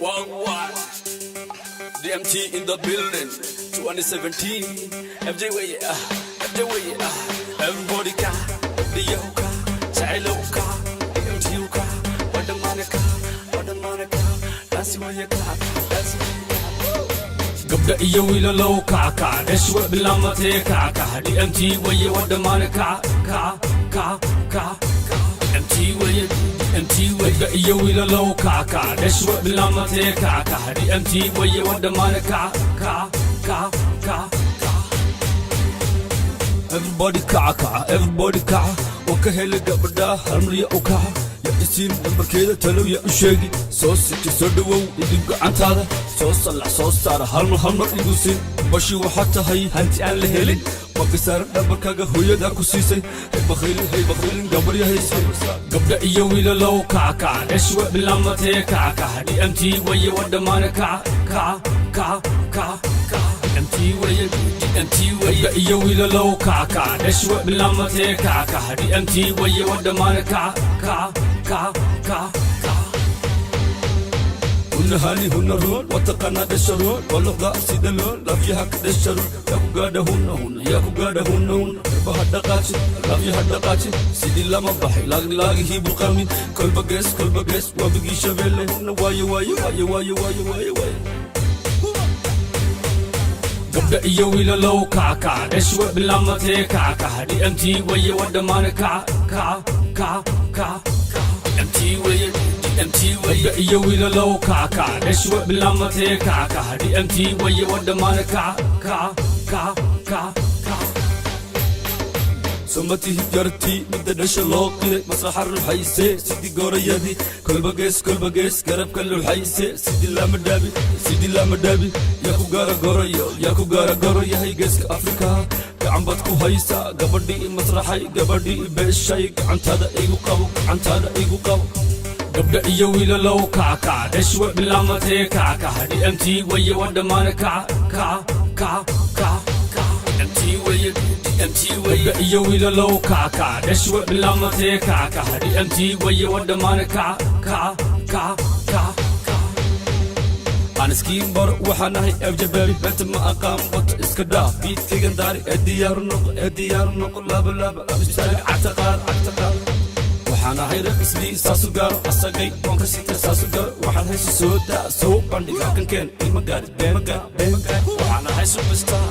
One. DMT in the building. 2017. FJ way, everybody car, the yoga, child car, DMT car, what the Monica, that's where you car, that's where you car. Gabda iyo wila low kaka, deshwa bilamate kaka, DMT way what the Monica, ka. DMT way, gabda iyo wila low kaka, deshwa bilamate kaka, DMT way what the Monica, ka. Everybody kaca wakahela gabadha harmariya u kaca ya isiin nambarkeeda talow ya u sheegi soo siti soo dhawow idib gacantaada soo sallax soo saara halmar igu siin bashii waxaa tahay hanti aan la helin maqisaaran dhabarkaaga hooyada ku siisay hay bakhiilin gabarya haysay gabdha iyo wiila low kaca dheshwa bilamatee kaca DMT waye wadhamaana kaca DMT waye gabdha iyo wiila low kaca dheshwa bilamatee kaca DMT waye wadhamaana kaca هنهاني هنرون وتقنا دشرون ولغدا سيدلون لفيها كدشرون ياكو غادا ياكو غادا بهدقاتي لفيها هدقاتي سيدي لما بحي لاغي هي بالقرمين كل بقيس وبقي شبيلي واي قبدا iyo wiila low kaca dheshwa bilamatee kaca DMT waye wadhamaana kaca DMT waye gabdha iyo wiila low kaca dheshwa bilamatee kaca DMT waye wadhamaana kaca سمتي هجرتي مدة دشة لوقي مسرح الحيسة سيدي قريدي كل بقيس قرب كل الحيسة سيدي لا مدابي ياكو قارا يا هي قيسك أفريكا كعم بدكو هيسا قبردي مسرحي قبردي بيشاي عن هذا إيقو قبو قبدا iyo wiila low kaca dheshwa bilamatee kaca DMT waye wadhamaana kaca DMT waye gabda iyo wiila low kaca dheshwa bilamatee kaca DMT waye wadhamaana kaca أنا سكين بر وحناي أبجباري بنت ما أقام بط إسكدا بيت كيجن داري أديار نقل لاب أبجباري اعتقال waxaana hayra isli saasu gaaro asagay wanka sita saasu gaaro waxaan hayso sooda soo bandhiga kankeen ilma gaari beema gaari waxaana hay superstar